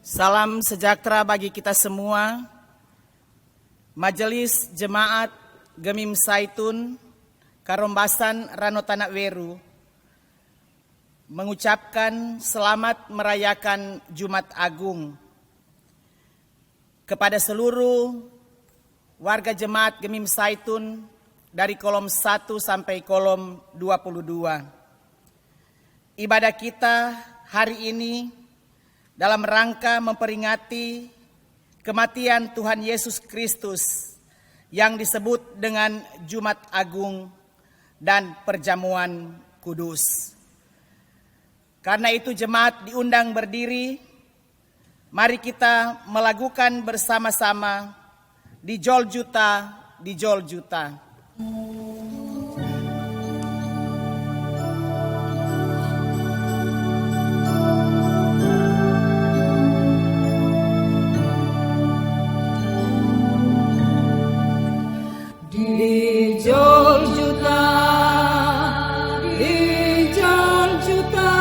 Salam sejahtera bagi kita semua. Majelis Jemaat Gemim Saitun Karombasan Rano Tanak Weru mengucapkan selamat merayakan Jumat Agung kepada seluruh warga Jemaat Gemim Saitun dari kolom 1 sampai kolom 22. Ibadah kita hari ini dalam rangka memperingati kematian Tuhan Yesus Kristus yang disebut dengan Jumat Agung dan Perjamuan Kudus. Karena itu jemaat diundang berdiri, mari kita melakukan bersama-sama Dijol Juta, Dijol Juta. Dijol Juta, Dijol Juta,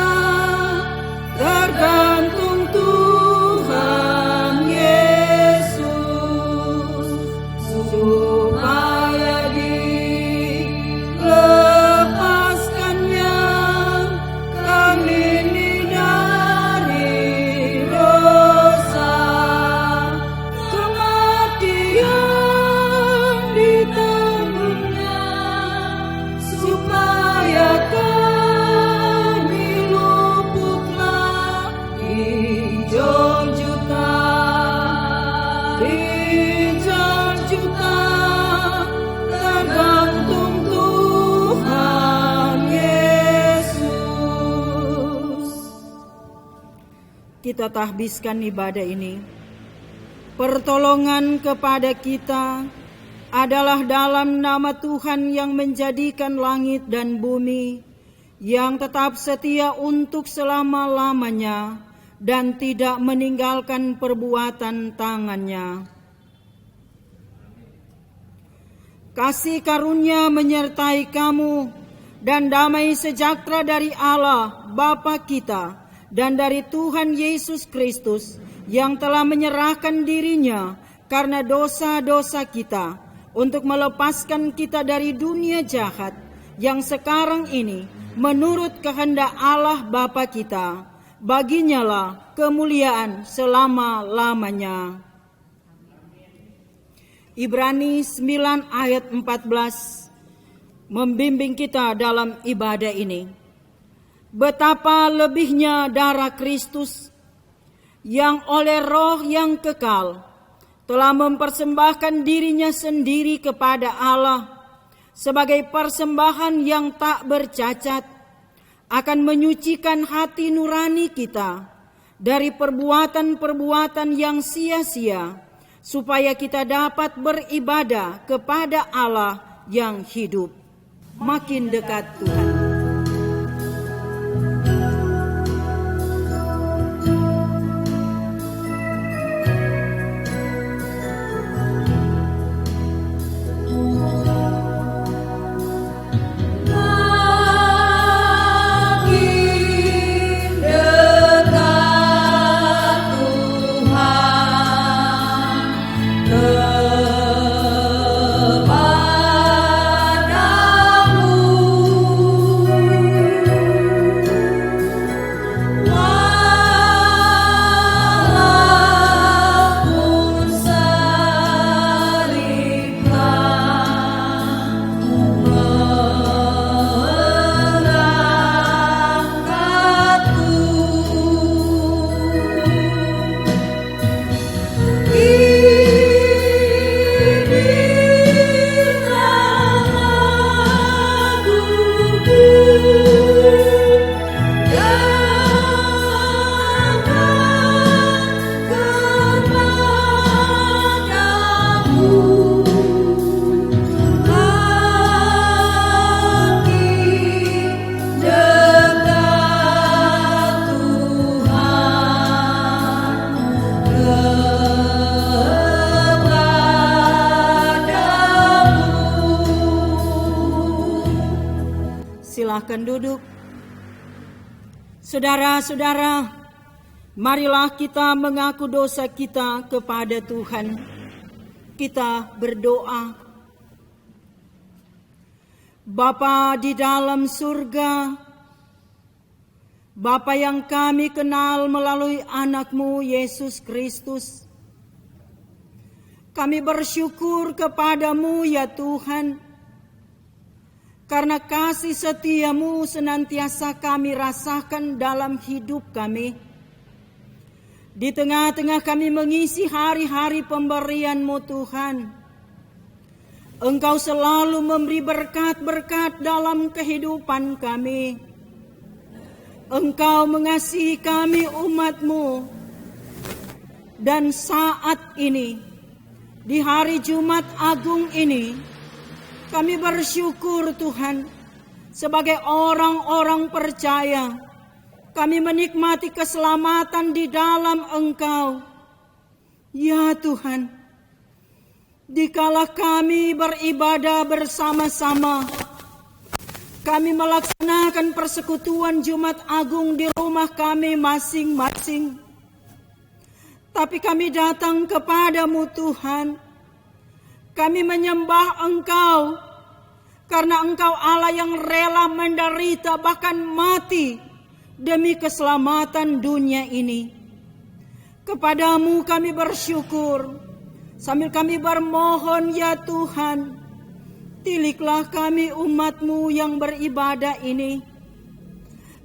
tergantung Tuhan Yesus, supaya dilepaskannya kami ini dari dosa, kematian ditanggung, supaya kami luputlah. Dijol Juta, Dijol Juta, tergantung Tuhan Yesus. Kita tahbiskan ibadah ini. Pertolongan kepada kita adalah dalam nama Tuhan yang menjadikan langit dan bumi, yang tetap setia untuk selama-lamanya dan tidak meninggalkan perbuatan tangannya. Kasih karunia menyertai kamu dan damai sejahtera dari Allah Bapa kita dan dari Tuhan Yesus Kristus yang telah menyerahkan dirinya karena dosa-dosa kita untuk melepaskan kita dari dunia jahat yang sekarang ini menurut kehendak Allah Bapa kita. Baginya lah kemuliaan selama-lamanya. Ibrani 9 ayat 14 membimbing kita dalam ibadah ini. Betapa lebihnya darah Kristus yang oleh Roh yang kekal telah mempersembahkan dirinya sendiri kepada Allah sebagai persembahan yang tak bercacat, akan menyucikan hati nurani kita dari perbuatan-perbuatan yang sia-sia, supaya kita dapat beribadah kepada Allah yang hidup. Makin dekat Tuhan. Silahkan duduk. Saudara-saudara, Marilah kita mengaku dosa kita kepada Tuhan. Kita berdoa. Bapa di dalam surga, Bapa yang kami kenal melalui anak-Mu Yesus Kristus, kami bersyukur kepadamu ya Tuhan, karena kasih setia-Mu senantiasa kami rasakan dalam hidup kami. Di tengah-tengah kami mengisi hari-hari pemberian-Mu Tuhan, Engkau selalu memberi berkat-berkat dalam kehidupan kami. Engkau mengasihi kami umat-Mu. Dan saat ini, di hari Jumat Agung ini, kami bersyukur Tuhan, sebagai orang-orang percaya, kami menikmati keselamatan di dalam Engkau. Ya Tuhan, dikala kami beribadah bersama-sama, kami melaksanakan persekutuan Jumat Agung di rumah kami masing-masing. Tapi kami datang kepadamu Tuhan, kami menyembah Engkau, karena Engkau Allah yang rela menderita bahkan mati demi keselamatan dunia ini. Kepadamu kami bersyukur, sambil kami bermohon ya Tuhan, tiliklah kami umat-Mu yang beribadah ini.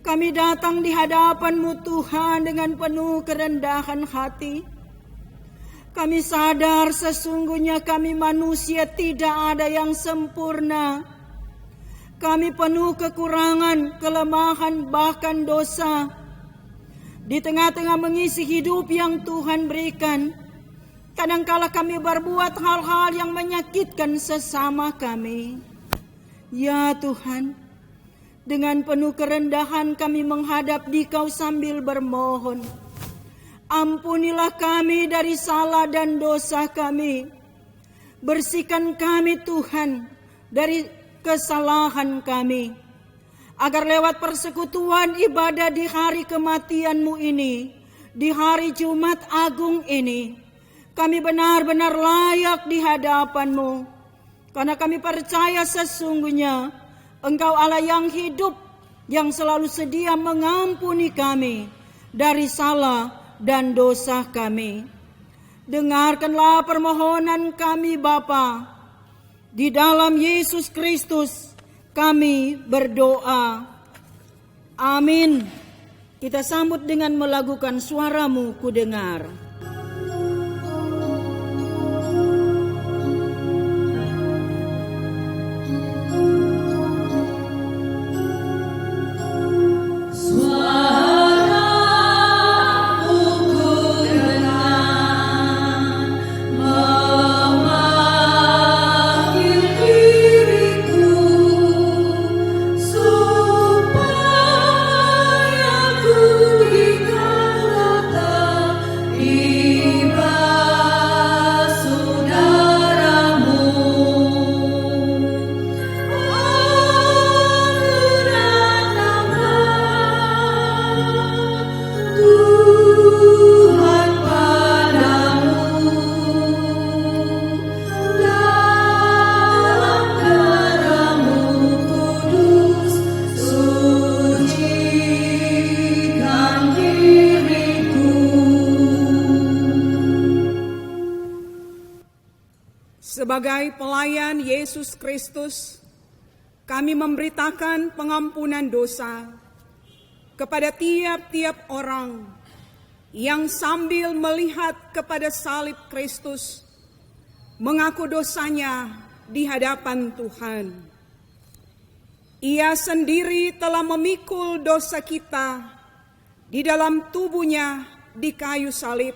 Kami datang di hadapan-Mu Tuhan dengan penuh kerendahan hati. Kami sadar sesungguhnya kami manusia tidak ada yang sempurna. Kami penuh kekurangan, kelemahan, bahkan dosa. Di tengah-tengah mengisi hidup yang Tuhan berikan, kadangkala kami berbuat hal-hal yang menyakitkan sesama kami. Ya Tuhan, dengan penuh kerendahan kami menghadap Dikau sambil bermohon. Ampunilah kami dari salah dan dosa kami. Bersihkan kami Tuhan dari kesalahan kami, agar lewat persekutuan ibadah di hari kematian-Mu ini, di hari Jumat Agung ini, kami benar-benar layak di hadapan-Mu, karena kami percaya sesungguhnya Engkau Allah yang hidup, yang selalu sedia mengampuni kami dari salah dan dosa kami. Dengarkanlah permohonan kami Bapa. Di dalam Yesus Kristus kami berdoa. Amin. Kita sambut dengan melakukan Suara-Mu ku dengar. Sebagai pelayan Yesus Kristus, kami memberitakan pengampunan dosa kepada tiap-tiap orang yang sambil melihat kepada salib Kristus, mengaku dosanya di hadapan Tuhan. Ia sendiri telah memikul dosa kita di dalam tubuhnya di kayu salib,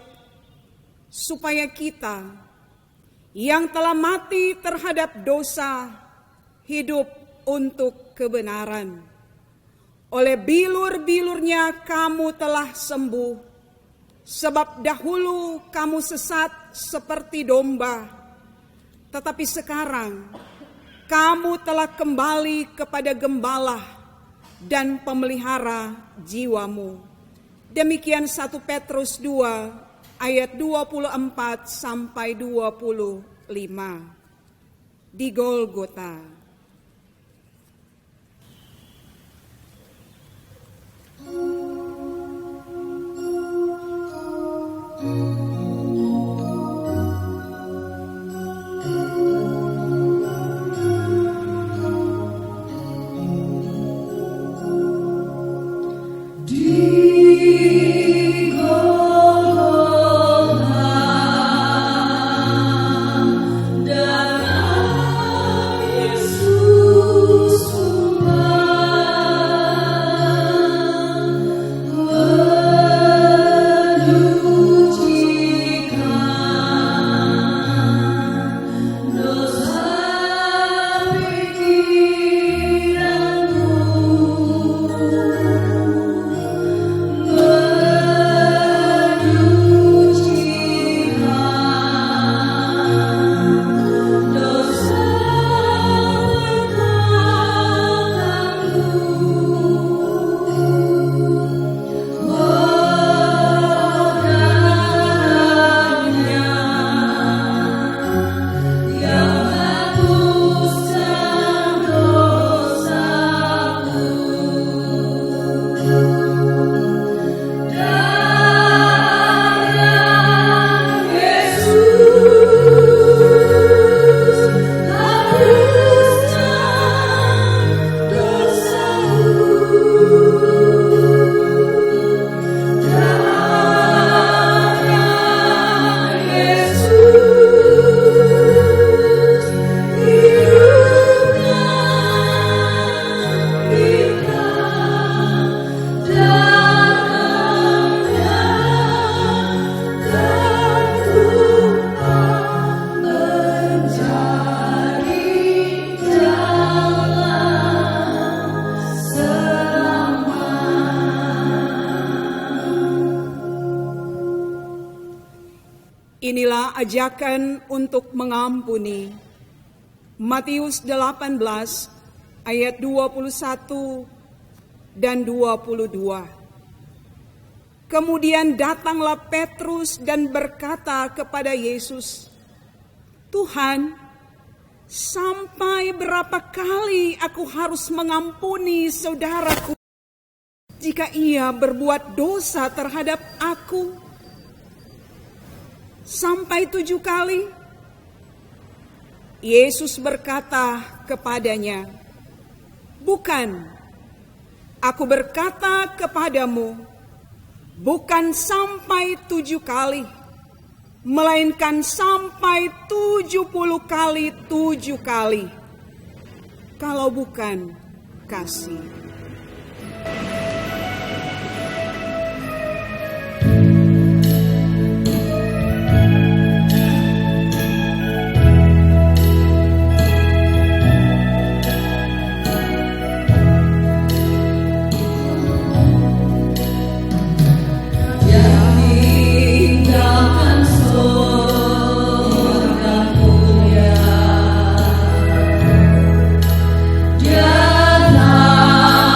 supaya kita yang telah mati terhadap dosa, hidup untuk kebenaran. Oleh bilur-bilurnya kamu telah sembuh, sebab dahulu kamu sesat seperti domba, tetapi sekarang kamu telah kembali kepada gembala dan pemelihara jiwamu. Demikian 1 Petrus 2 ayat 24 sampai 25 di Golgota. Inilah ajakan untuk mengampuni. Matius 18 ayat 21 dan 22. Kemudian datanglah Petrus dan berkata kepada Yesus, "Tuhan, sampai berapa kali aku harus mengampuni saudaraku jika ia berbuat dosa terhadap aku? Sampai 7 kali?" Yesus berkata kepadanya, "Bukan, aku berkata kepadamu, bukan sampai 7 kali, melainkan sampai 70 kali 7 kali. Kalau bukan kasih." Jangan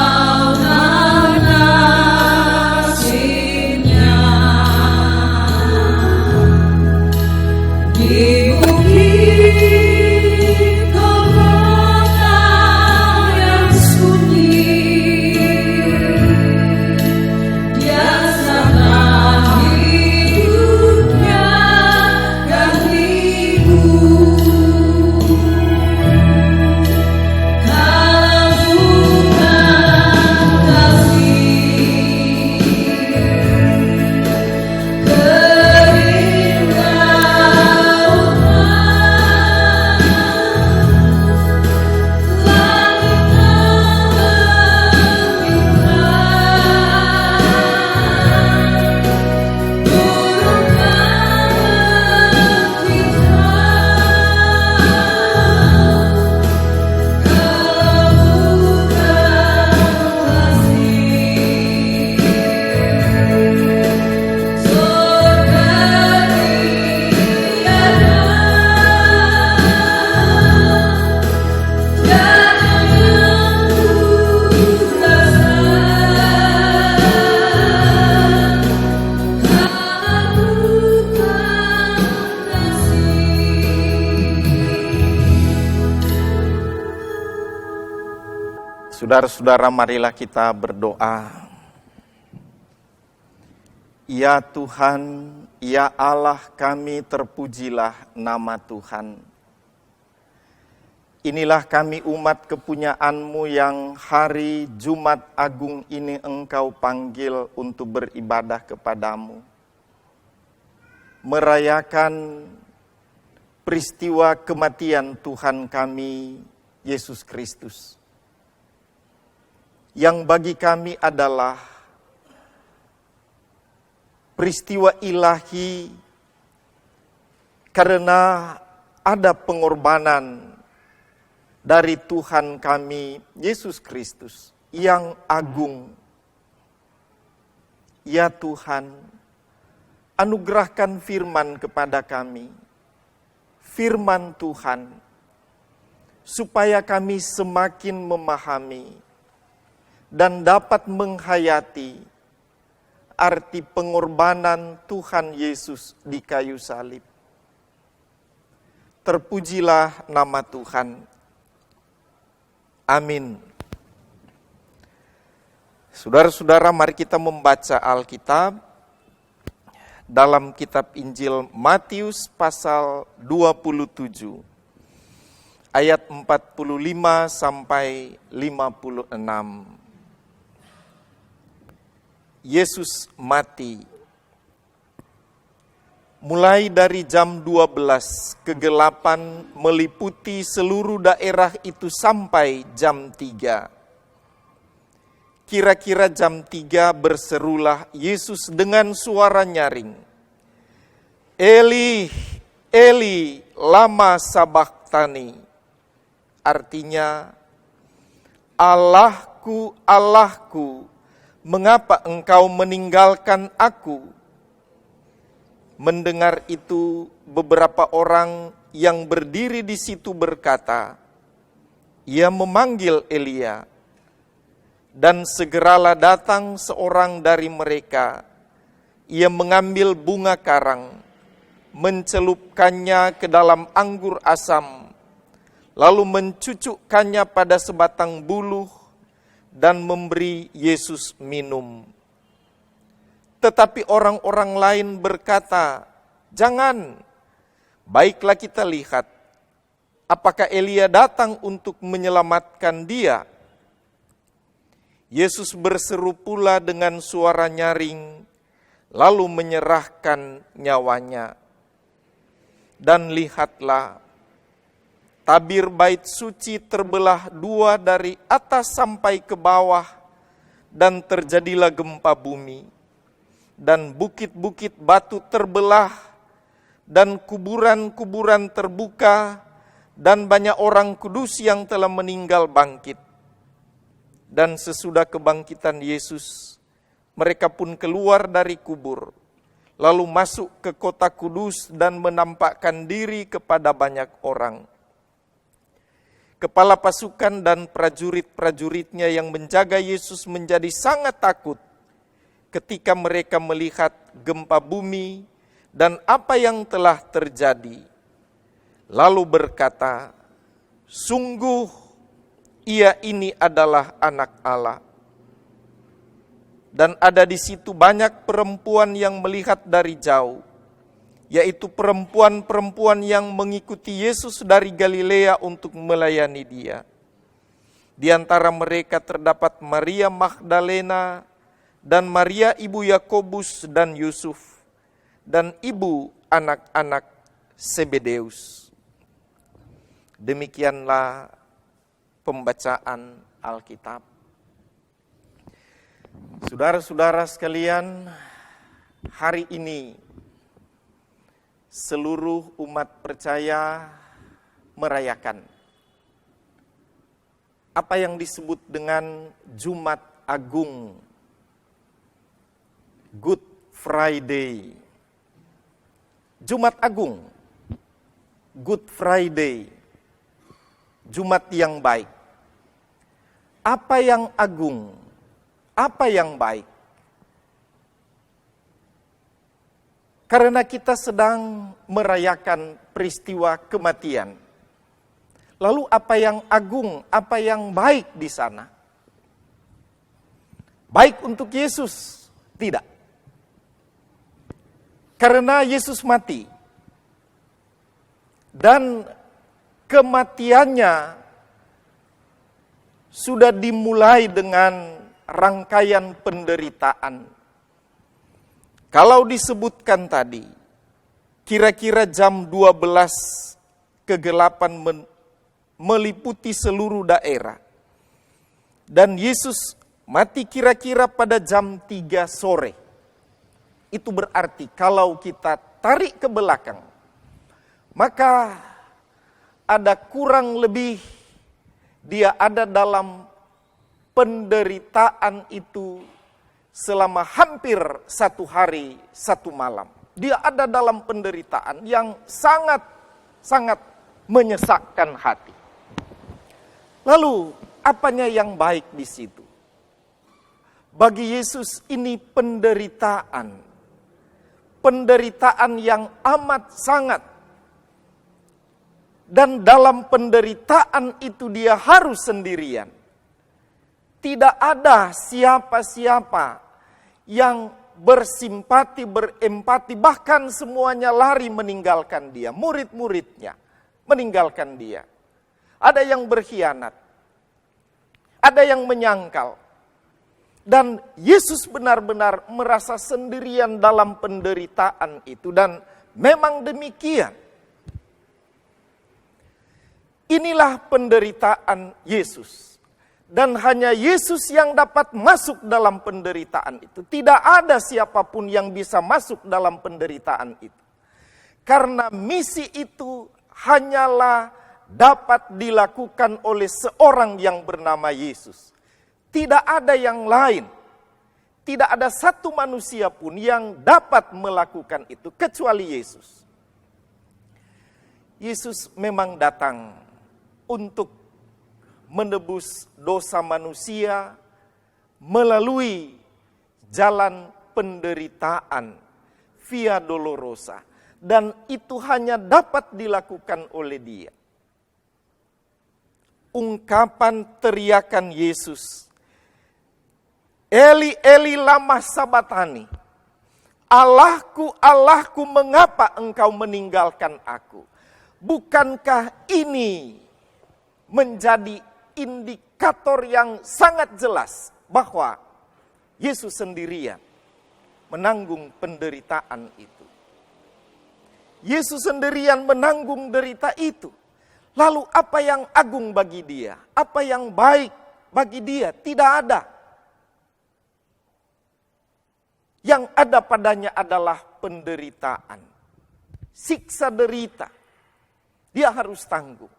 Saudara-saudara, marilah kita berdoa. Ya Tuhan, ya Allah kami, terpujilah nama Tuhan. Inilah kami umat kepunyaan-Mu yang hari Jumat Agung ini Engkau panggil untuk beribadah kepadamu. Merayakan peristiwa kematian Tuhan kami, Yesus Kristus. Yang bagi kami adalah peristiwa ilahi karena ada pengorbanan dari Tuhan kami, Yesus Kristus, yang agung. Ya Tuhan, anugerahkan firman kepada kami, firman Tuhan, supaya kami semakin memahami dan dapat menghayati arti pengorbanan Tuhan Yesus di kayu salib. Terpujilah nama Tuhan. Amin. Saudara-saudara, mari kita membaca Alkitab dalam kitab Injil Matius pasal 27 ayat 45 sampai 56. Yesus mati. Mulai dari jam 12, kegelapan meliputi seluruh daerah itu sampai jam 3. Kira-kira jam 3 berserulah Yesus dengan suara nyaring. Eli, Eli, lama sabachthani. Artinya, Allahku, Allahku, mengapa engkau meninggalkan aku? Mendengar itu, beberapa orang yang berdiri di situ berkata, ia memanggil Elia. Dan segeralah datang seorang dari mereka. Ia mengambil bunga karang, mencelupkannya ke dalam anggur asam, lalu mencucukkannya pada sebatang buluh, dan memberi Yesus minum. Tetapi orang-orang lain berkata, jangan, baiklah kita lihat, apakah Elia datang untuk menyelamatkan dia? Yesus berseru pula dengan suara nyaring, lalu menyerahkan nyawanya. Dan lihatlah, tabir bait suci terbelah dua dari atas sampai ke bawah, dan terjadilah gempa bumi. Dan bukit-bukit batu terbelah, dan kuburan-kuburan terbuka, dan banyak orang kudus yang telah meninggal bangkit. Dan sesudah kebangkitan Yesus, mereka pun keluar dari kubur, lalu masuk ke kota kudus dan menampakkan diri kepada banyak orang. Kepala pasukan dan prajurit-prajuritnya yang menjaga Yesus menjadi sangat takut ketika mereka melihat gempa bumi dan apa yang telah terjadi. Lalu berkata, sungguh ia ini adalah Anak Allah. Dan ada di situ banyak perempuan yang melihat dari jauh, yaitu perempuan-perempuan yang mengikuti Yesus dari Galilea untuk melayani dia. Di antara mereka terdapat Maria Magdalena dan Maria ibu Yakobus dan Yusuf, dan ibu anak-anak Zebedeus. Demikianlah pembacaan Alkitab. Saudara-saudara sekalian, hari ini seluruh umat percaya merayakan apa yang disebut dengan Jumat Agung, Good Friday. Jumat Agung, Good Friday, Jumat yang baik. Apa yang agung? Apa yang baik? Karena kita sedang merayakan peristiwa kematian. Lalu apa yang agung, apa yang baik di sana? baik untuk Yesus? Tidak. Karena Yesus mati. Dan kematiannya sudah dimulai dengan rangkaian penderitaan. Kalau disebutkan tadi, kira-kira jam 12 kegelapan meliputi seluruh daerah. Dan Yesus mati kira-kira pada jam 3 sore. Itu berarti kalau kita tarik ke belakang, maka ada kurang lebih dia ada dalam penderitaan itu selama hampir 1 hari 1 malam. Dia ada dalam penderitaan yang sangat menyesakkan hati. Lalu apanya yang baik di situ? Bagi Yesus ini penderitaan yang amat sangat. Dan dalam penderitaan itu dia harus sendirian. Tidak ada siapa-siapa yang bersimpati, berempati, bahkan semuanya lari meninggalkan dia. Murid-muridnya meninggalkan dia. Ada yang berkhianat, ada yang menyangkal. Dan Yesus benar-benar merasa sendirian dalam penderitaan itu. Dan memang demikian. Inilah penderitaan Yesus. Dan hanya Yesus yang dapat masuk dalam penderitaan itu. Tidak ada siapapun yang bisa masuk dalam penderitaan itu. Karena misi itu hanyalah dapat dilakukan oleh seorang yang bernama Yesus. Tidak ada yang lain. Tidak ada satu manusia pun yang dapat melakukan itu kecuali Yesus. Yesus memang datang untuk menebus dosa manusia melalui jalan penderitaan via dolorosa. Dan itu hanya dapat dilakukan oleh dia. Ungkapan teriakan Yesus, Eli, Eli lama sabatani. Allahku, Allahku, mengapa engkau meninggalkan aku? Bukankah ini menjadi indikator yang sangat jelas bahwa Yesus sendirian menanggung penderitaan itu. Yesus sendirian menanggung derita itu. Lalu apa yang agung bagi dia? Apa yang baik bagi dia? Tidak ada. Yang ada padanya adalah penderitaan. Siksa derita. Dia harus tanggung.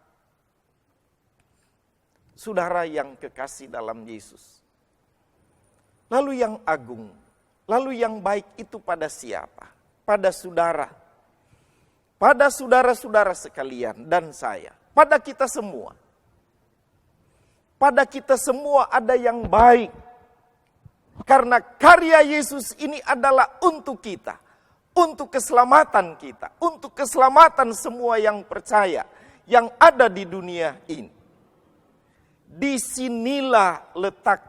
Saudara yang kekasih dalam Yesus. Lalu yang agung, lalu yang baik itu pada siapa? Pada saudara. Pada saudara-saudara sekalian dan saya. Pada kita semua. Pada kita semua ada yang baik. Karena karya Yesus ini adalah untuk kita. Untuk keselamatan kita. Untuk keselamatan semua yang percaya. Yang ada di dunia ini. Disinilah letak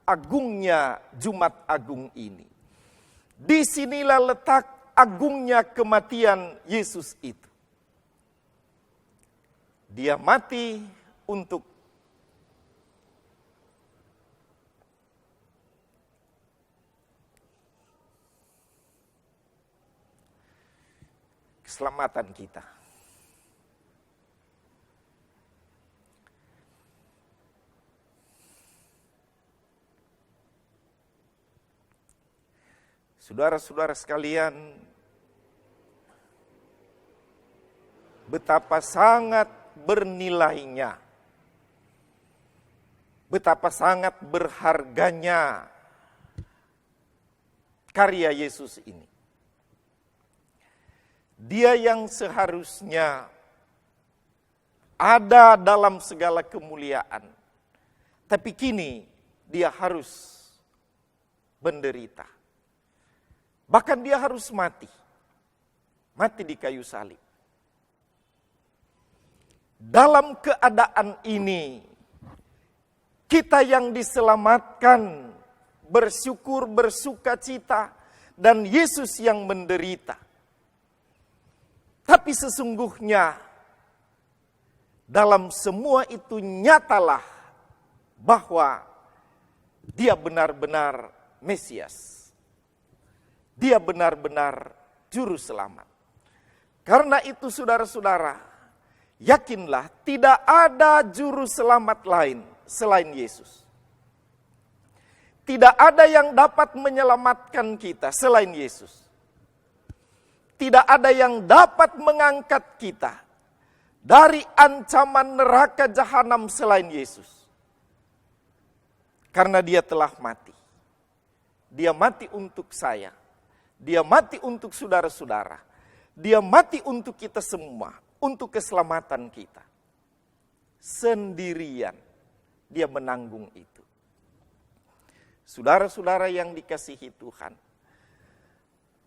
agungnya Jumat Agung ini. Disinilah letak agungnya kematian Yesus itu. Dia mati untuk keselamatan kita. Saudara-saudara sekalian, betapa sangat bernilainya, betapa sangat berharganya karya Yesus ini. Dia yang seharusnya ada dalam segala kemuliaan, tapi kini dia harus menderita. Bahkan dia harus mati. Mati di kayu salib. Dalam keadaan ini, kita yang diselamatkan bersyukur, bersuka cita, dan Yesus yang menderita. Tapi sesungguhnya dalam semua itu nyatalah bahwa dia benar-benar Mesias. Dia benar-benar juru selamat. Karena itu saudara-saudara, yakinlah tidak ada juru selamat lain selain Yesus. Tidak ada yang dapat menyelamatkan kita selain Yesus. Tidak ada yang dapat mengangkat kita dari ancaman neraka jahanam selain Yesus. Karena dia telah mati. Dia mati untuk saya. Dia mati untuk saudara-saudara. Dia mati untuk kita semua. Untuk keselamatan kita. Sendirian dia menanggung itu. Saudara-saudara yang dikasihi Tuhan,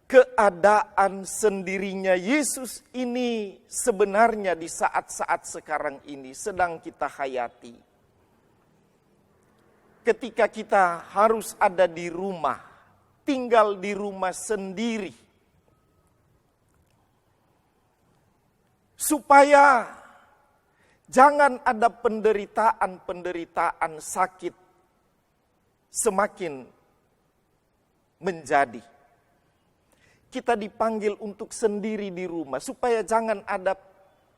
keadaan sendirinya Yesus ini sebenarnya di saat-saat sekarang ini sedang kita hayati. Ketika kita harus ada di rumah, tinggal di rumah sendiri. Supaya jangan ada penderitaan sakit semakin menjadi. Kita dipanggil untuk sendiri di rumah supaya jangan ada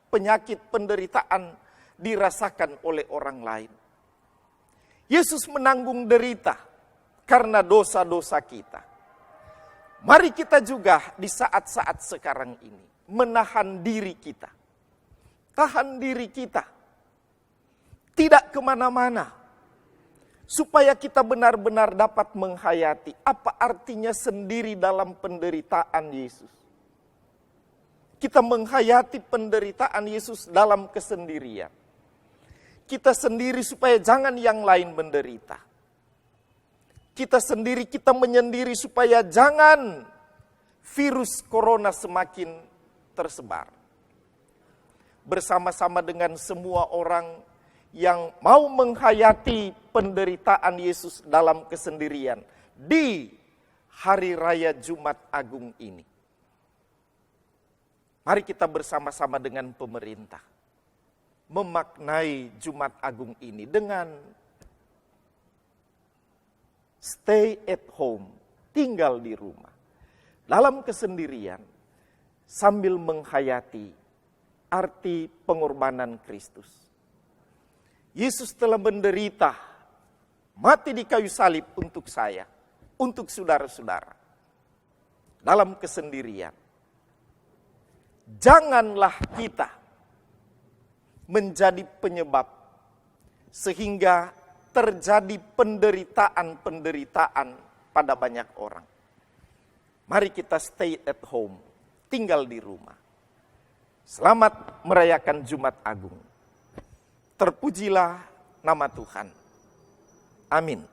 penyakit penderitaan dirasakan oleh orang lain. Yesus menanggung derita karena dosa-dosa kita. Mari kita juga di saat-saat sekarang ini menahan diri kita. Tahan diri kita. Tidak kemana-mana. Supaya kita benar-benar dapat menghayati apa artinya sendiri dalam penderitaan Yesus. Kita menghayati penderitaan Yesus dalam kesendirian. Kita sendiri supaya jangan yang lain menderita. Kita sendiri, kita menyendiri supaya jangan virus corona semakin tersebar. Bersama-sama dengan semua orang yang mau menghayati penderitaan Yesus dalam kesendirian di hari raya Jumat Agung ini. Mari kita bersama-sama dengan pemerintah memaknai Jumat Agung ini dengan stay at home, tinggal di rumah, dalam kesendirian sambil menghayati arti pengorbanan Kristus. Yesus telah menderita, mati di kayu salib untuk saya, untuk saudara-saudara. Dalam kesendirian. Janganlah kita menjadi penyebab sehingga terjadi penderitaan-penderitaan pada banyak orang. Mari kita stay at home, tinggal di rumah. Selamat merayakan Jumat Agung. Terpujilah nama Tuhan. Amin.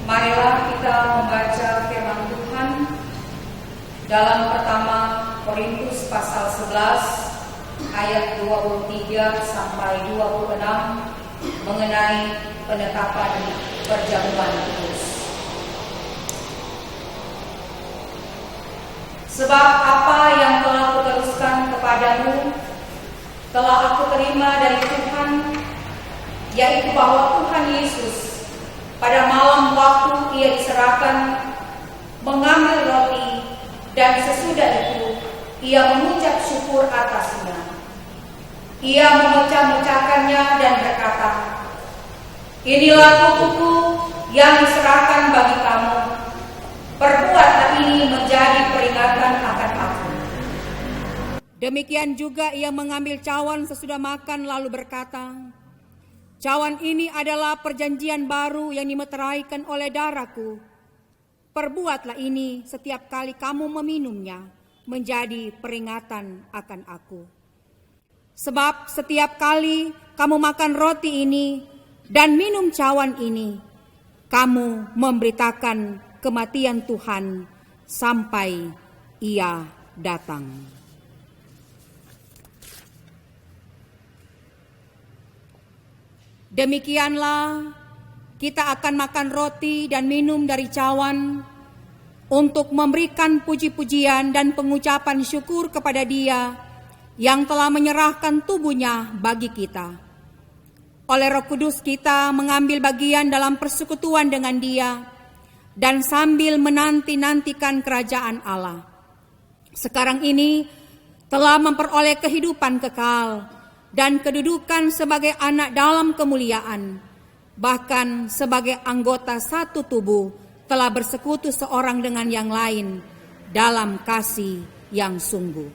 Marilah kita membaca firman Tuhan dalam pertama Korintus pasal 11 ayat 23 sampai 26 mengenai penetapan perjamuan kudus. Sebab apa yang telah kuteruskan kepadamu telah aku terima dari Tuhan, yaitu bahwa Tuhan Yesus pada malam waktu ia diserahkan mengambil roti, dan sesudah itu ia mengucap syukur atasnya. Ia memecah-mecahkannya dan berkata, "Inilah tubuhku yang diserahkan bagi kamu. Perbuatlah ini menjadi peringatan akan aku." Demikian juga ia mengambil cawan sesudah makan lalu berkata, "Cawan ini adalah perjanjian baru yang dimeteraikan oleh darahku. Perbuatlah ini setiap kali kamu meminumnya menjadi peringatan akan aku. Sebab setiap kali kamu makan roti ini dan minum cawan ini, kamu memberitakan kematian Tuhan sampai Ia datang. Demikianlah kita akan makan roti dan minum dari cawan untuk memberikan puji-pujian dan pengucapan syukur kepada Dia yang telah menyerahkan tubuhnya bagi kita. Oleh Roh Kudus kita mengambil bagian dalam persekutuan dengan Dia dan sambil menanti-nantikan kerajaan Allah. Sekarang ini telah memperoleh kehidupan kekal dan kedudukan sebagai anak dalam kemuliaan, bahkan sebagai anggota satu tubuh telah bersekutu seorang dengan yang lain dalam kasih yang sungguh.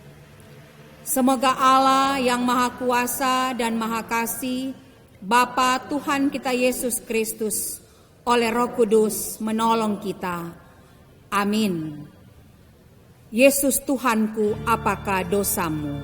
Semoga Allah yang Maha Kuasa dan Maha Kasih, Bapa Tuhan kita Yesus Kristus, oleh Roh Kudus menolong kita. Amin. Yesus Tuhanku, apakah dosamu?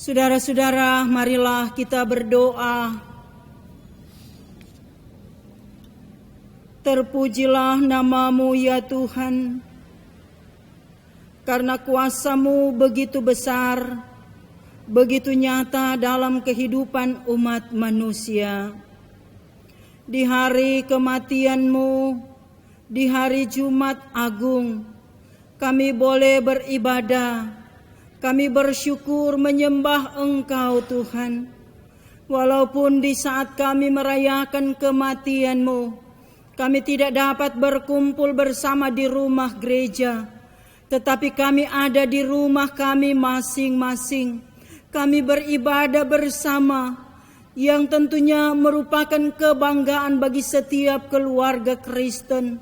Saudara-saudara, marilah kita berdoa. Terpujilah nama-Mu ya Tuhan, karena kuasa-Mu begitu besar, begitu nyata dalam kehidupan umat manusia. Di hari kematian-Mu, di hari Jumat Agung, kami boleh beribadah. Kami bersyukur menyembah Engkau Tuhan. Walaupun di saat kami merayakan kematian-Mu, kami tidak dapat berkumpul bersama di rumah gereja, tetapi kami ada di rumah kami masing-masing. Kami beribadah bersama, yang tentunya merupakan kebanggaan bagi setiap keluarga Kristen,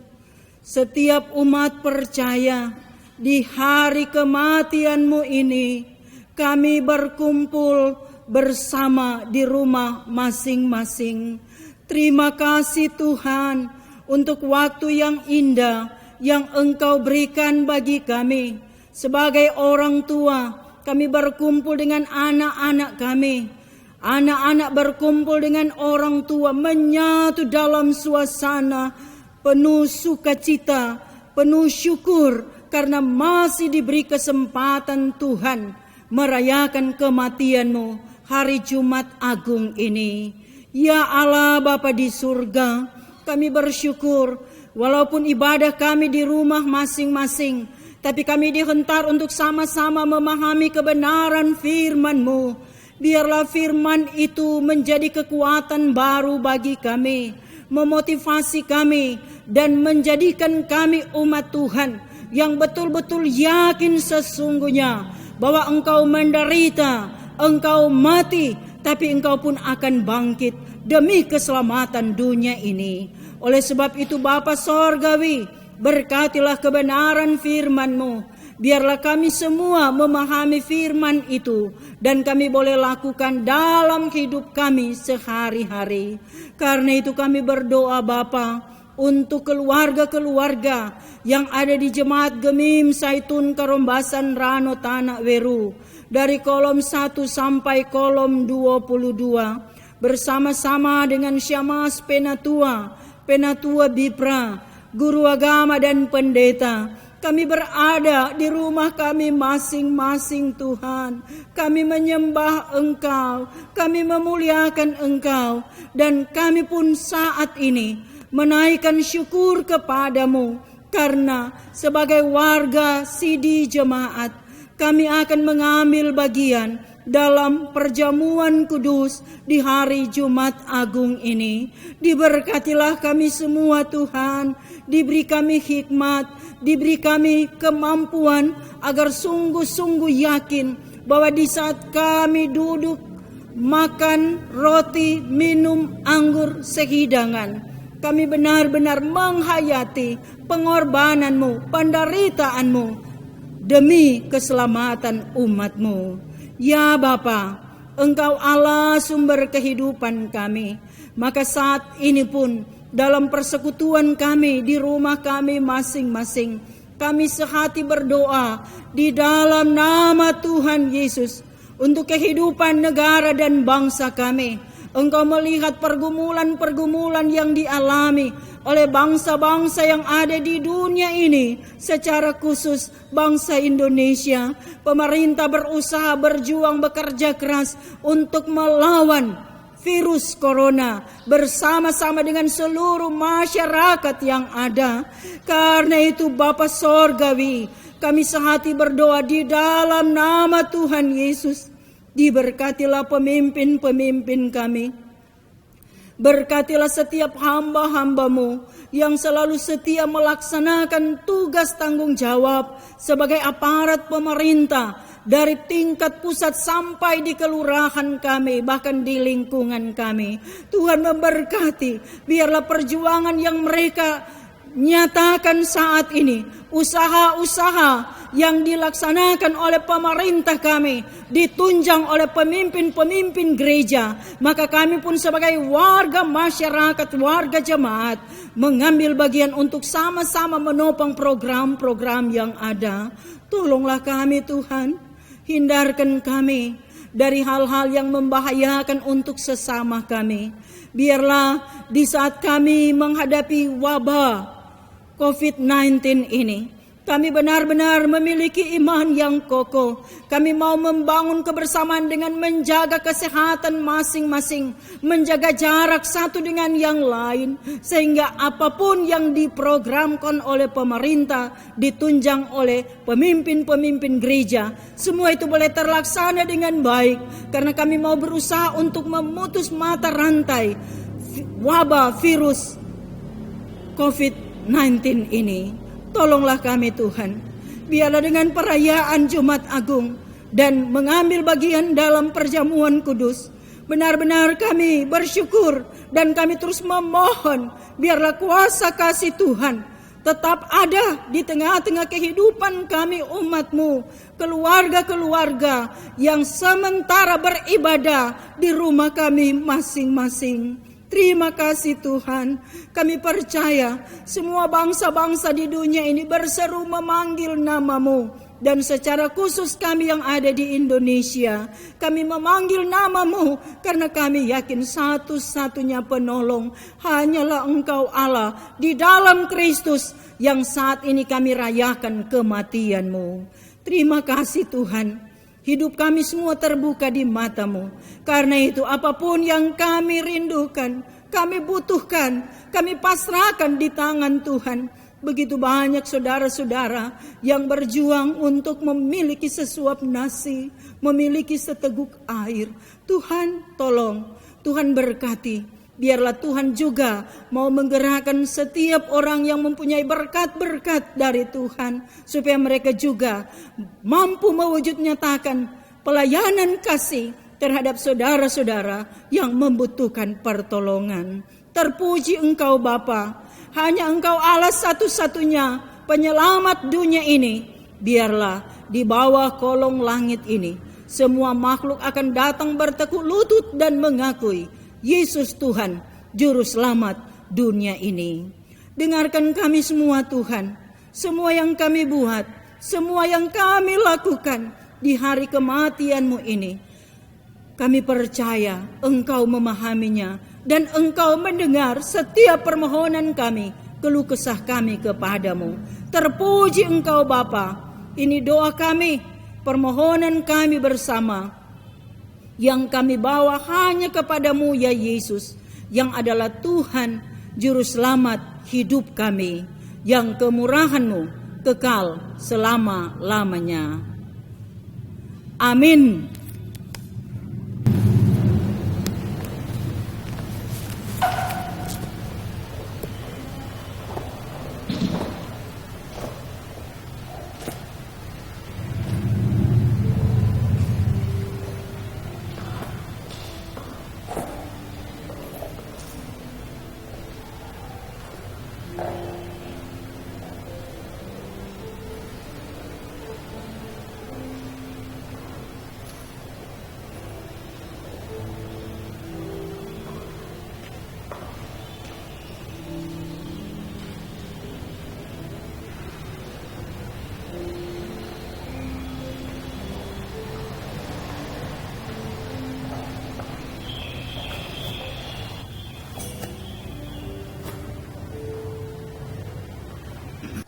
setiap umat percaya. Di hari kematian-Mu ini, kami berkumpul bersama di rumah masing-masing. Terima kasih Tuhan untuk waktu yang indah yang Engkau berikan bagi kami. Sebagai orang tua, kami berkumpul dengan anak-anak kami. Anak-anak berkumpul dengan orang tua, menyatu dalam suasana penuh sukacita, penuh syukur, karena masih diberi kesempatan Tuhan merayakan kematian-Mu hari Jumat Agung ini. Ya Allah Bapa di surga, kami bersyukur walaupun ibadah kami di rumah masing-masing, tapi kami dihentar untuk sama-sama memahami kebenaran firman-Mu. Biarlah firman itu menjadi kekuatan baru bagi kami, memotivasi kami, dan menjadikan kami umat Tuhan yang betul-betul yakin sesungguhnya bahwa Engkau menderita, Engkau mati, tapi Engkau pun akan bangkit demi keselamatan dunia ini. Oleh sebab itu Bapa Sorgawi, berkatilah kebenaran firman-Mu. Biarlah kami semua memahami firman itu dan kami boleh lakukan dalam hidup kami sehari-hari. Karena itu kami berdoa Bapa, untuk keluarga-keluarga yang ada di Jemaat Gemim Saitun Karombasan Rano Tanak Weru dari kolom 1 sampai kolom 22 bersama-sama dengan Syamas Penatua Bipra, guru agama dan pendeta. Kami berada di rumah kami masing-masing Tuhan. Kami menyembah Engkau, kami memuliakan Engkau, dan kami pun saat ini menaikkan syukur kepadamu karena sebagai warga Sidi Jemaat kami akan mengambil bagian dalam perjamuan kudus di hari Jumat Agung ini. Diberkatilah kami semua Tuhan, diberi kami hikmat, diberi kami kemampuan agar sungguh-sungguh yakin bahwa di saat kami duduk makan roti, minum anggur sehidangan, kami benar-benar menghayati pengorbanan-Mu, penderitaanmu demi keselamatan umat-Mu. Ya Bapa, Engkau Allah sumber kehidupan kami. Maka saat ini pun dalam persekutuan kami di rumah kami masing-masing, kami sehati berdoa di dalam nama Tuhan Yesus untuk kehidupan negara dan bangsa kami. Engkau melihat pergumulan-pergumulan yang dialami oleh bangsa-bangsa yang ada di dunia ini, secara khusus bangsa Indonesia. Pemerintah berusaha berjuang bekerja keras untuk melawan virus corona bersama-sama dengan seluruh masyarakat yang ada. Karena itu Bapa Sorgawi, kami sehati berdoa di dalam nama Tuhan Yesus. Diberkatilah pemimpin-pemimpin kami. Berkatilah setiap hamba-hamba-Mu yang selalu setia melaksanakan tugas tanggung jawab sebagai aparat pemerintah dari tingkat pusat sampai di kelurahan kami, bahkan di lingkungan kami. Tuhan memberkati, biarlah perjuangan yang mereka nyatakan saat ini, usaha-usaha yang dilaksanakan oleh pemerintah kami ditunjang oleh pemimpin-pemimpin gereja. Maka kami pun sebagai warga masyarakat, warga jemaat, mengambil bagian untuk sama-sama menopang program-program yang ada. Tolonglah kami Tuhan, hindarkan kami dari hal-hal yang membahayakan untuk sesama kami. Biarlah di saat kami menghadapi wabah COVID-19 ini, kami benar-benar memiliki iman yang kokoh. Kami mau membangun kebersamaan dengan menjaga kesehatan masing-masing, menjaga jarak satu dengan yang lain, sehingga apapun yang diprogramkan oleh pemerintah, ditunjang oleh pemimpin-pemimpin gereja, semua itu boleh terlaksana dengan baik. Karena kami mau berusaha untuk memutus mata rantai wabah virus COVID-19 ini. Tolonglah kami Tuhan, biarlah dengan perayaan Jumat Agung dan mengambil bagian dalam perjamuan kudus, benar-benar kami bersyukur dan kami terus memohon, biarlah kuasa kasih Tuhan tetap ada di tengah-tengah kehidupan kami umat-Mu, keluarga-keluarga yang sementara beribadah di rumah kami masing-masing. Terima kasih Tuhan, kami percaya semua bangsa-bangsa di dunia ini berseru memanggil nama-Mu. Dan secara khusus kami yang ada di Indonesia, kami memanggil nama-Mu karena kami yakin satu-satunya penolong hanyalah Engkau Allah di dalam Kristus yang saat ini kami rayakan kematian-Mu. Terima kasih Tuhan. Hidup kami semua terbuka di mata-Mu. Karena itu apapun yang kami rindukan, kami butuhkan, kami pasrahkan di tangan Tuhan. Begitu banyak saudara-saudara yang berjuang untuk memiliki sesuap nasi, memiliki seteguk air. Tuhan tolong, Tuhan berkati. Biarlah Tuhan juga mau menggerakkan setiap orang yang mempunyai berkat-berkat dari Tuhan, supaya mereka juga mampu mewujud nyatakan pelayanan kasih terhadap saudara-saudara yang membutuhkan pertolongan. Terpuji Engkau Bapa, hanya Engkau Allah satu-satunya penyelamat dunia ini. Biarlah di bawah kolong langit ini semua makhluk akan datang bertekuk lutut dan mengakui Yesus Tuhan, Juru Selamat dunia ini. Dengarkan kami semua Tuhan, semua yang kami buat, semua yang kami lakukan di hari kematian-Mu ini. Kami percaya Engkau memahaminya dan Engkau mendengar setiap permohonan kami, keluh kesah kami kepadamu. Terpuji Engkau Bapa. Ini doa kami, permohonan kami bersama, yang kami bawa hanya kepadamu ya Yesus, yang adalah Tuhan, Juru Selamat hidup kami, yang kemurahan-Mu kekal selama-lamanya. Amin.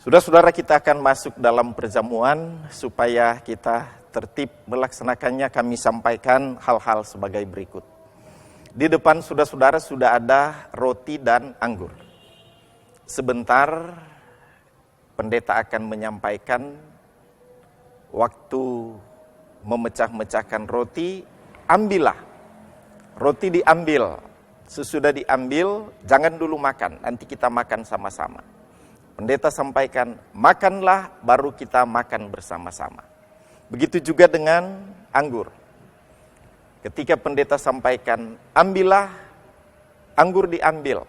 Saudara-saudara, kita akan masuk dalam perjamuan. Supaya kita tertib melaksanakannya, kami sampaikan hal-hal sebagai berikut. Di depan saudara-saudara sudah ada roti dan anggur. Sebentar pendeta akan menyampaikan waktu memecah-mecahkan roti. Ambillah, roti diambil. Sesudah diambil, jangan dulu makan, nanti kita makan sama-sama. Pendeta sampaikan, makanlah baru kita makan bersama-sama. Begitu juga dengan anggur. Ketika pendeta sampaikan, ambillah, anggur diambil.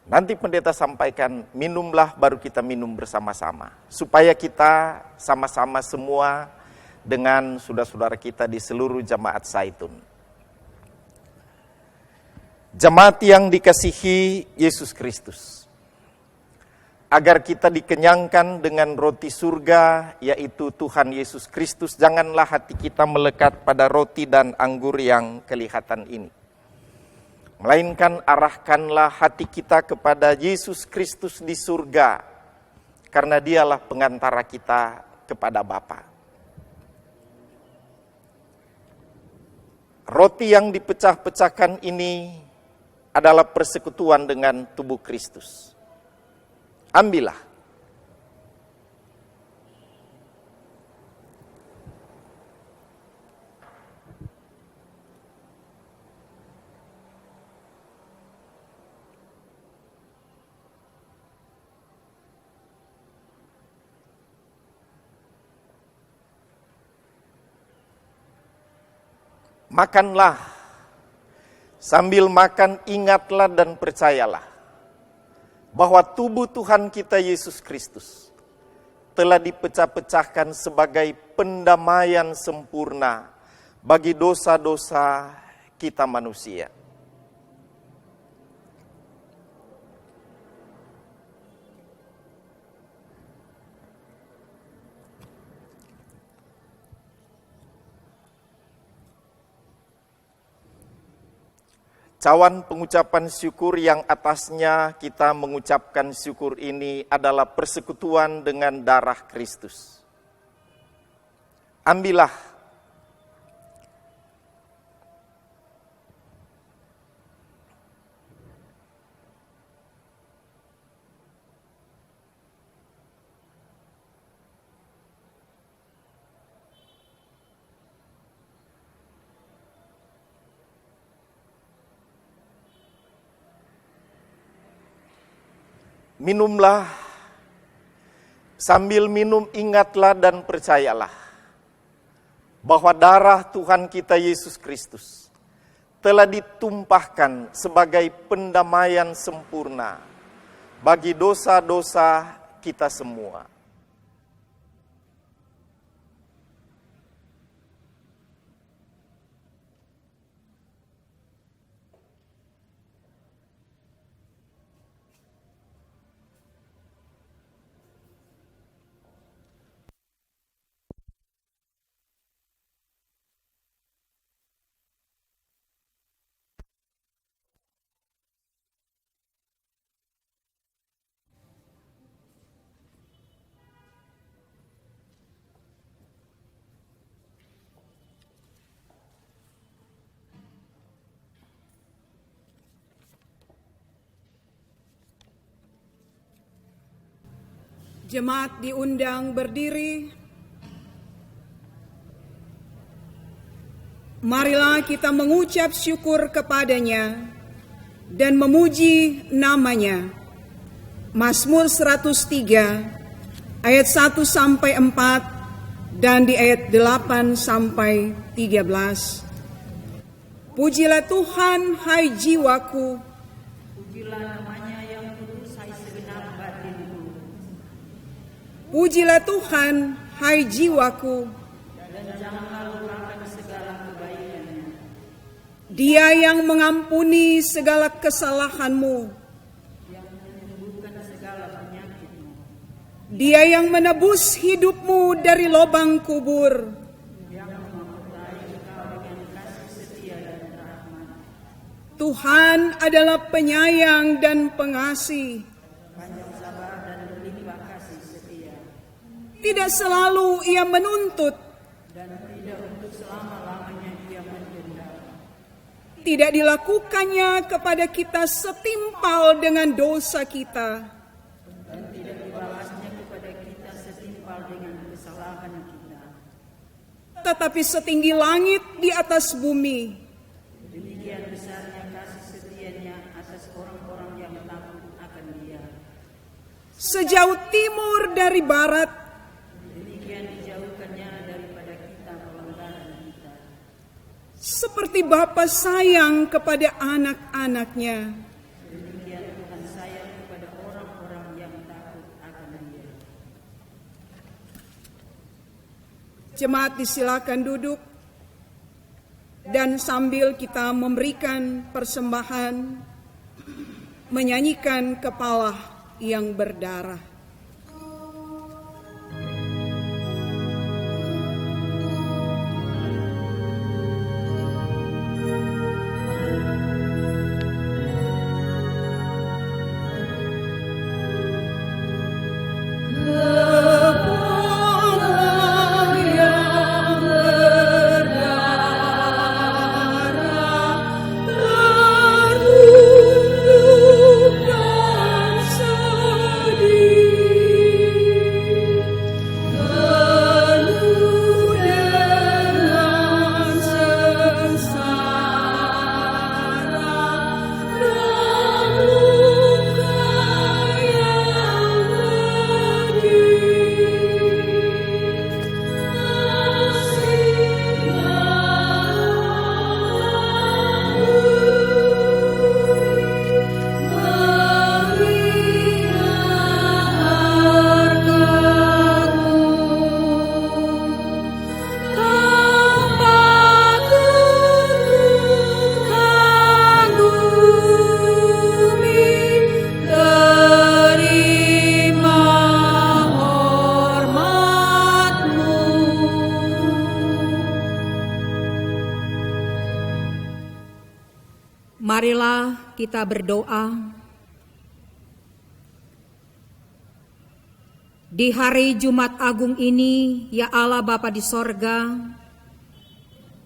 Nanti pendeta sampaikan, minumlah baru kita minum bersama-sama. Supaya kita sama-sama semua dengan saudara-saudara kita di seluruh jemaat Zaitun. Jemaat yang dikasihi Yesus Kristus. Agar kita dikenyangkan dengan roti surga, yaitu Tuhan Yesus Kristus, janganlah hati kita melekat pada roti dan anggur yang kelihatan ini. Melainkan arahkanlah hati kita kepada Yesus Kristus di surga, karena dialah pengantara kita kepada Bapa. Roti yang dipecah-pecahkan ini adalah persekutuan dengan tubuh Kristus. Ambillah. Makanlah. Sambil makan ingatlah dan percayalah bahwa tubuh Tuhan kita Yesus Kristus telah dipecah-pecahkan sebagai pendamaian sempurna bagi dosa-dosa kita manusia. Cawan pengucapan syukur yang atasnya kita mengucapkan syukur ini adalah persekutuan dengan darah Kristus. Ambillah. Minumlah, sambil minum ingatlah dan percayalah bahwa darah Tuhan kita Yesus Kristus telah ditumpahkan sebagai pendamaian sempurna bagi dosa-dosa kita semua. Jemaat diundang berdiri. Marilah kita mengucap syukur kepadanya dan memuji namanya. Mazmur 103 ayat 1 sampai 4 dan di ayat 8 sampai 13. Pujilah Tuhan, hai jiwaku. Pujilah namanya yang kudus, hai segenap batinku. Pujilah Tuhan, hai jiwaku. Dan janganlah lupakan segala kebaikannya. Dia yang mengampuni segala kesalahanmu. Yang menyembuhkan segala penyakitmu. Dia yang menebus hidupmu dari lubang kubur. Tuhan adalah penyayang dan pengasih. Panjang sabar dan berlimpah kasih setia. Tidak selalu ia menuntut dan tidak untuk selama-lamanya ia mendenda. Tidak dilakukannya kepada kita setimpal dengan dosa kita. Dan tidak dibalasnya kepada kita setimpal dengan kesalahan kita. Tetapi setinggi langit di atas bumi. Demikian besarnya kasih setianya atas orang-orang yang takut akan Dia. Sejauh timur dari barat, demikian dijauhkannya daripada kita pelanggaran kita. Seperti Bapa sayang kepada anak-anaknya, demikian Tuhan sayang kepada orang-orang yang takut akan Dia. Jemaat disilakan duduk. Dan sambil kita memberikan persembahan, menyanyikan kepala yang berdarah. Marilah kita berdoa. Di hari Jumat Agung ini, ya Allah Bapa di sorga,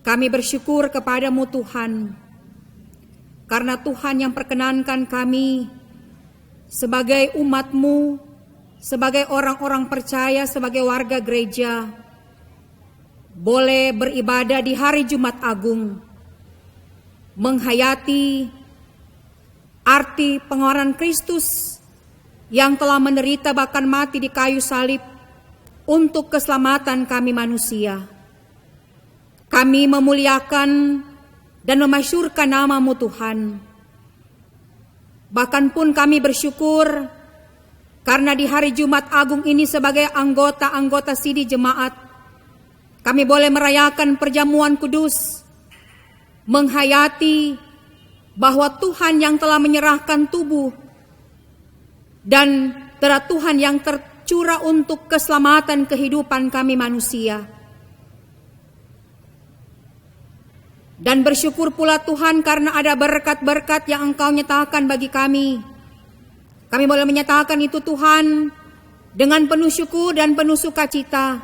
kami bersyukur kepadamu Tuhan, karena Tuhan yang perkenankan kami sebagai umat-Mu, sebagai orang-orang percaya, sebagai warga gereja, boleh beribadah di hari Jumat Agung, menghayati arti pengorbanan Kristus yang telah menderita bahkan mati di kayu salib untuk keselamatan kami manusia. Kami memuliakan dan memasyurkan nama-Mu Tuhan. Bahkan pun kami bersyukur karena di hari Jumat Agung ini sebagai anggota-anggota Sidi Jemaat, kami boleh merayakan perjamuan kudus, menghayati bahwa Tuhan yang telah menyerahkan tubuh dan darah Tuhan yang tercurah untuk keselamatan kehidupan kami manusia. Dan bersyukur pula Tuhan karena ada berkat-berkat yang Engkau nyatakan bagi kami. Kami boleh menyatakan itu Tuhan dengan penuh syukur dan penuh sukacita,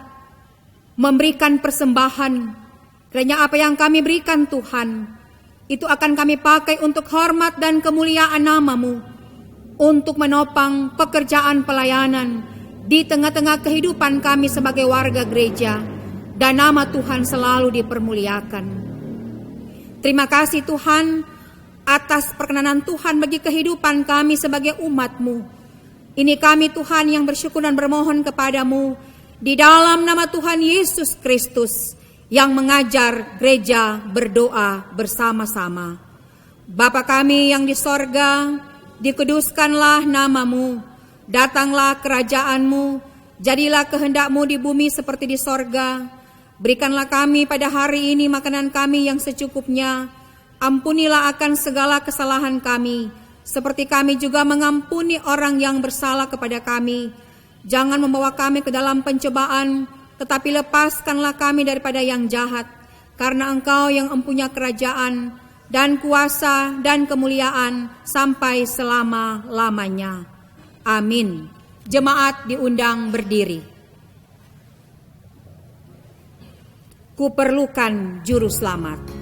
memberikan persembahan. Kiranya apa yang kami berikan Tuhan, itu akan kami pakai untuk hormat dan kemuliaan nama-Mu, untuk menopang pekerjaan pelayanan di tengah-tengah kehidupan kami sebagai warga gereja, dan nama Tuhan selalu dipermuliakan. Terima kasih Tuhan atas perkenanan Tuhan bagi kehidupan kami sebagai umat-Mu. Ini kami Tuhan yang bersyukur dan bermohon kepadamu di dalam nama Tuhan Yesus Kristus yang mengajar gereja berdoa bersama-sama. Bapa kami yang di sorga, dikuduskanlah namamu, datanglah kerajaan-Mu, jadilah kehendak-Mu di bumi seperti di sorga. Berikanlah kami pada hari ini makanan kami yang secukupnya, ampunilah akan segala kesalahan kami, seperti kami juga mengampuni orang yang bersalah kepada kami. Jangan membawa kami ke dalam pencobaan, tetapi lepaskanlah kami daripada yang jahat, karena Engkau yang empunya kerajaan dan kuasa dan kemuliaan sampai selama-lamanya. Amin. Jemaat diundang berdiri. Kuperlukan juru selamat.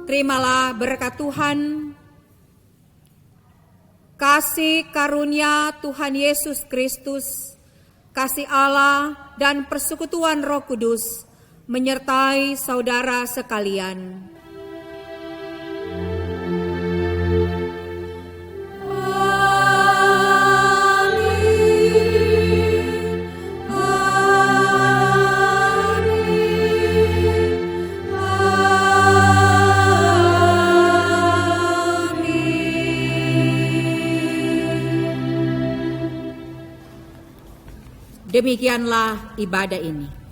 Terimalah berkat Tuhan, kasih karunia Tuhan Yesus Kristus, kasih Allah dan persekutuan Roh Kudus menyertai saudara sekalian. Demikianlah ibadah ini.